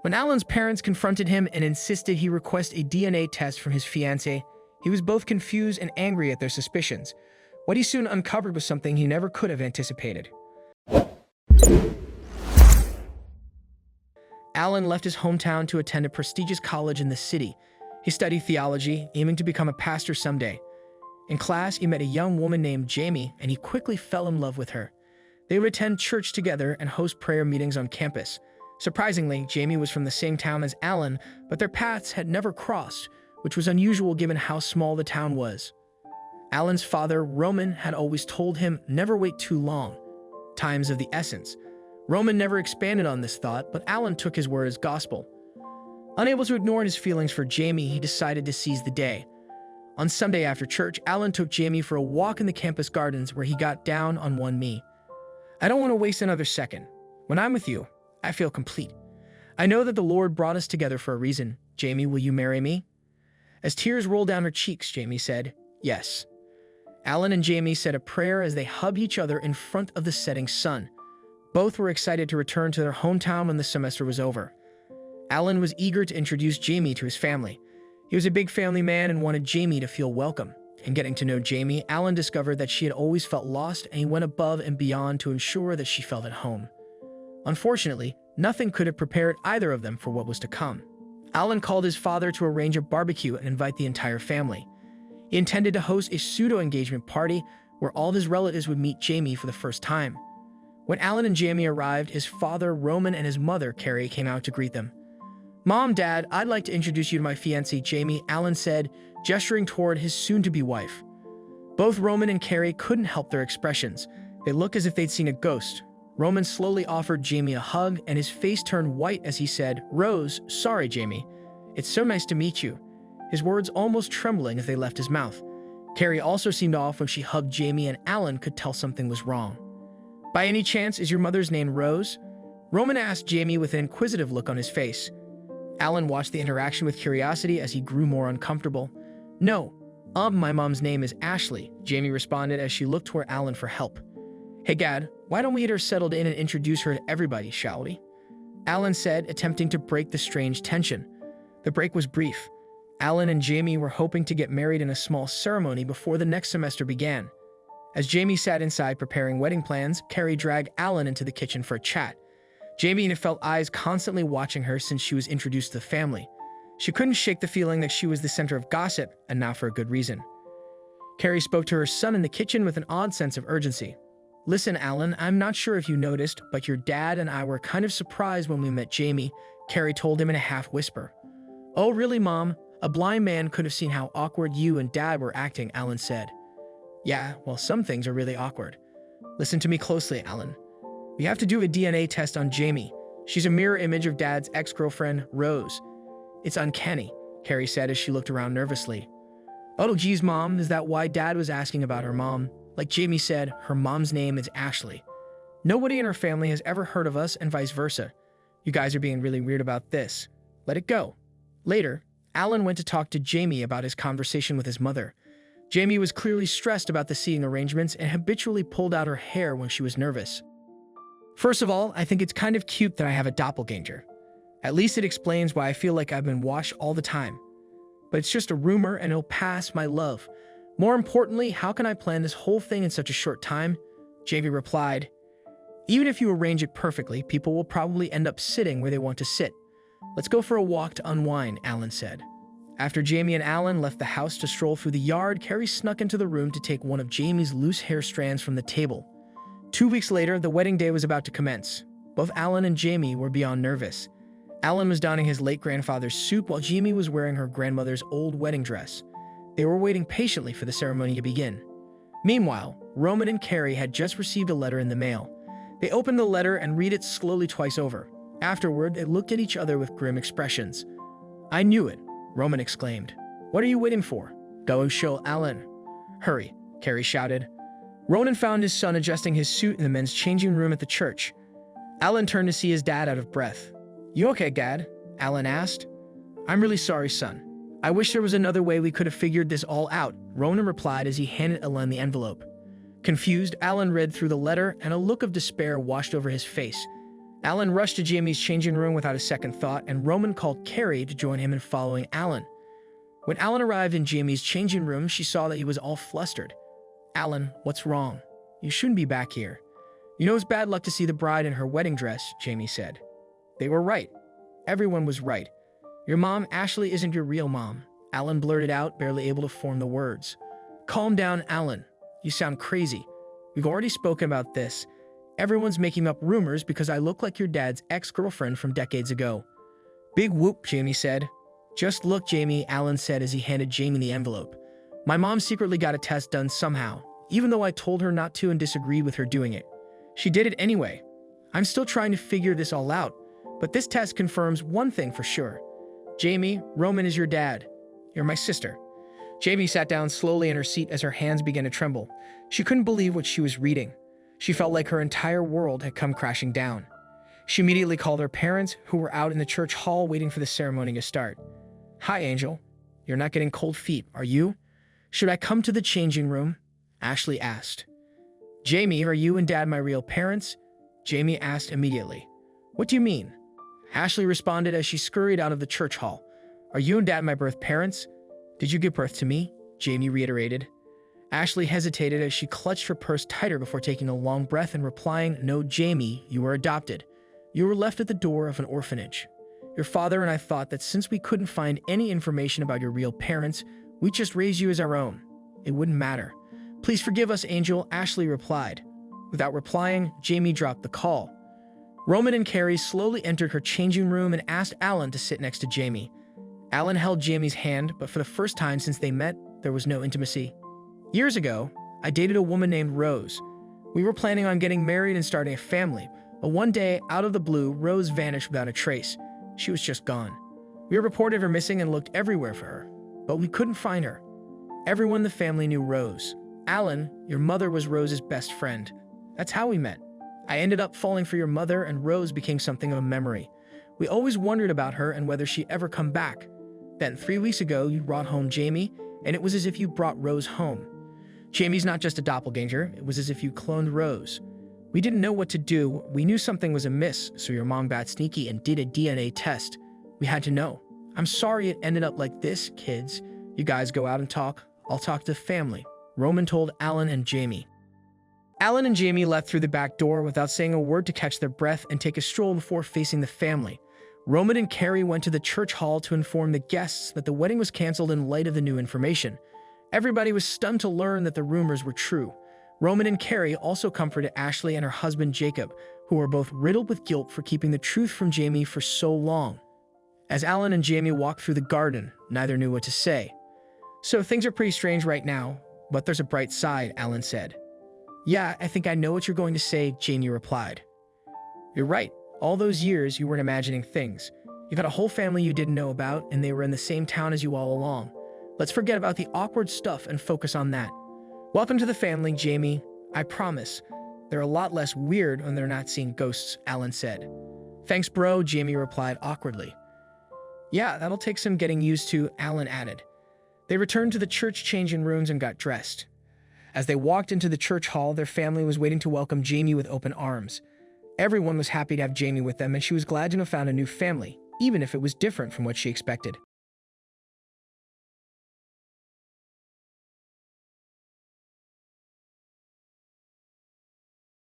When Alan's parents confronted him and insisted he request a DNA test from his fiancée, he was both confused and angry at their suspicions. What he soon uncovered was something he never could have anticipated. Alan left his hometown to attend a prestigious college in the city. He studied theology, aiming to become a pastor someday. In class, he met a young woman named Jamie, and he quickly fell in love with her. They would attend church together and host prayer meetings on campus. Surprisingly, Jamie was from the same town as Alan, but their paths had never crossed, which was unusual given how small the town was. Alan's father, Roman, had always told him never wait too long. Time's of the essence. Roman never expanded on this thought, but Alan took his word as gospel. Unable to ignore his feelings for Jamie, he decided to seize the day. On Sunday after church, Alan took Jamie for a walk in the campus gardens where he got down on one knee. "I don't want to waste another second. When I'm with you, I feel complete. I know that the Lord brought us together for a reason. Jamie, will you marry me?" As tears rolled down her cheeks, Jamie said, "Yes." Alan and Jamie said a prayer as they hugged each other in front of the setting sun. Both were excited to return to their hometown when the semester was over. Alan was eager to introduce Jamie to his family. He was a big family man and wanted Jamie to feel welcome. In getting to know Jamie, Alan discovered that she had always felt lost, and he went above and beyond to ensure that she felt at home. Unfortunately, nothing could have prepared either of them for what was to come. Alan called his father to arrange a barbecue and invite the entire family. He intended to host a pseudo-engagement party where all of his relatives would meet Jamie for the first time. When Alan and Jamie arrived, his father, Roman, and his mother, Carrie, came out to greet them. "Mom, Dad, I'd like to introduce you to my fiancée, Jamie," Alan said, gesturing toward his soon-to-be wife. Both Roman and Carrie couldn't help their expressions. They looked as if they'd seen a ghost. Roman slowly offered Jamie a hug, and his face turned white as he said, "Rose, sorry, Jamie. It's so nice to meet you," his words almost trembling as they left his mouth. Carrie also seemed off when she hugged Jamie, and Alan could tell something was wrong. "By any chance, is your mother's name Rose?" Roman asked Jamie with an inquisitive look on his face. Alan watched the interaction with curiosity as he grew more uncomfortable. "No, my mom's name is Ashley," Jamie responded as she looked toward Alan for help. "Hey, Dad, why don't we get her settled in and introduce her to everybody, shall we?" Alan said, attempting to break the strange tension. The break was brief. Alan and Jamie were hoping to get married in a small ceremony before the next semester began. As Jamie sat inside preparing wedding plans, Carrie dragged Alan into the kitchen for a chat. Jamie felt eyes constantly watching her since she was introduced to the family. She couldn't shake the feeling that she was the center of gossip, and not for a good reason. Carrie spoke to her son in the kitchen with an odd sense of urgency. "Listen, Alan, I'm not sure if you noticed, but your dad and I were kind of surprised when we met Jamie," Carrie told him in a half-whisper. "Oh, really, Mom? A blind man could have seen how awkward you and Dad were acting," Alan said. "Yeah, well, some things are really awkward. Listen to me closely, Alan. We have to do a DNA test on Jamie. She's a mirror image of Dad's ex-girlfriend, Rose. It's uncanny," Carrie said as she looked around nervously. "Oh, geez, Mom, is that why Dad was asking about her mom? Like Jamie said, her mom's name is Ashley. Nobody in her family has ever heard of us and vice versa. You guys are being really weird about this. Let it go." Later, Alan went to talk to Jamie about his conversation with his mother. Jamie was clearly stressed about the seating arrangements and habitually pulled out her hair when she was nervous. "First of all, I think it's kind of cute that I have a doppelganger. At least it explains why I feel like I've been watched all the time. But it's just a rumor and it'll pass, my love. More importantly, how can I plan this whole thing in such a short time?" Jamie replied, "Even if you arrange it perfectly, people will probably end up sitting where they want to sit. Let's go for a walk to unwind," Alan said. After Jamie and Alan left the house to stroll through the yard, Carrie snuck into the room to take one of Jamie's loose hair strands from the table. 2 weeks later, the wedding day was about to commence. Both Alan and Jamie were beyond nervous. Alan was donning his late grandfather's suit while Jamie was wearing her grandmother's old wedding dress. They were waiting patiently for the ceremony to begin. Meanwhile, Roman and Carrie had just received a letter in the mail. They opened the letter and read it slowly twice over. Afterward, they looked at each other with grim expressions. "I knew it," Roman exclaimed. "What are you waiting for? Go and show Alan." "Hurry," Carrie shouted. Ronan found his son adjusting his suit in the men's changing room at the church. Alan turned to see his dad out of breath. "You okay, Dad?" Alan asked. "I'm really sorry, son. I wish there was another way we could have figured this all out," Ronan replied as he handed Alan the envelope. Confused, Alan read through the letter and a look of despair washed over his face. Alan rushed to Jamie's changing room without a second thought, and Roman called Carrie to join him in following Alan. When Alan arrived in Jamie's changing room, she saw that he was all flustered. "Alan, what's wrong? You shouldn't be back here." "You know it's bad luck to see the bride in her wedding dress," Jamie said. They were right. Everyone was right. "Your mom, Ashley, isn't your real mom," Alan blurted out, barely able to form the words. "Calm down, Alan. You sound crazy. We've already spoken about this. Everyone's making up rumors because I look like your dad's ex-girlfriend from decades ago." "Big whoop," Jamie said. "Just look, Jamie," Alan said as he handed Jamie the envelope. "My mom secretly got a test done somehow, even though I told her not to and disagreed with her doing it. She did it anyway. I'm still trying to figure this all out, but this test confirms one thing for sure. Jamie, Roman is your dad. You're my sister." Jamie sat down slowly in her seat as her hands began to tremble. She couldn't believe what she was reading. She felt like her entire world had come crashing down. She immediately called her parents, who were out in the church hall waiting for the ceremony to start. "Hi, Angel. You're not getting cold feet, are you? Should I come to the changing room?" Ashley asked. "Jamie, are you and Dad my real parents?" Jamie asked immediately. "What do you mean?" Ashley responded as she scurried out of the church hall. "Are you and Dad my birth parents?" "Did you give birth to me?" Jamie reiterated. Ashley hesitated as she clutched her purse tighter before taking a long breath and replying, "No, Jamie, you were adopted. You were left at the door of an orphanage. Your father and I thought that since we couldn't find any information about your real parents, we'd just raise you as our own. It wouldn't matter. Please forgive us, Angel," Ashley replied. Without replying, Jamie dropped the call. Roman and Carrie slowly entered her changing room and asked Alan to sit next to Jamie. Alan held Jamie's hand, but for the first time since they met, there was no intimacy. "Years ago, I dated a woman named Rose. We were planning on getting married and starting a family, but one day, out of the blue, Rose vanished without a trace. She was just gone. We reported her missing and looked everywhere for her, but we couldn't find her. Everyone in the family knew Rose. Alan, your mother was Rose's best friend. That's how we met. I ended up falling for your mother, and Rose became something of a memory. We always wondered about her and whether she'd ever come back. Then 3 weeks ago, you brought home Jamie, and it was as if you brought Rose home. Jamie's not just a doppelganger, it was as if you cloned Rose. We didn't know what to do. We knew something was amiss, so your mom got sneaky and did a DNA test. We had to know. I'm sorry it ended up like this, kids. You guys go out and talk. I'll talk to the family," Roman told Alan and Jamie. Alan and Jamie left through the back door without saying a word to catch their breath and take a stroll before facing the family. Roman and Carrie went to the church hall to inform the guests that the wedding was canceled in light of the new information. Everybody was stunned to learn that the rumors were true. Roman and Carrie also comforted Ashley and her husband Jacob, who were both riddled with guilt for keeping the truth from Jamie for so long. As Alan and Jamie walked through the garden, neither knew what to say. "So things are pretty strange right now, but there's a bright side," Alan said. "Yeah, I think I know what you're going to say," Jamie replied. "You're right. All those years, you weren't imagining things. You got a whole family you didn't know about, and they were in the same town as you all along. Let's forget about the awkward stuff and focus on that. Welcome to the family, Jamie. I promise. They're a lot less weird when they're not seeing ghosts," Alan said. "Thanks, bro," Jamie replied awkwardly. "Yeah, that'll take some getting used to," Alan added. They returned to the church changing rooms and got dressed. As they walked into the church hall, their family was waiting to welcome Jamie with open arms. Everyone was happy to have Jamie with them, and she was glad to have found a new family, even if it was different from what she expected.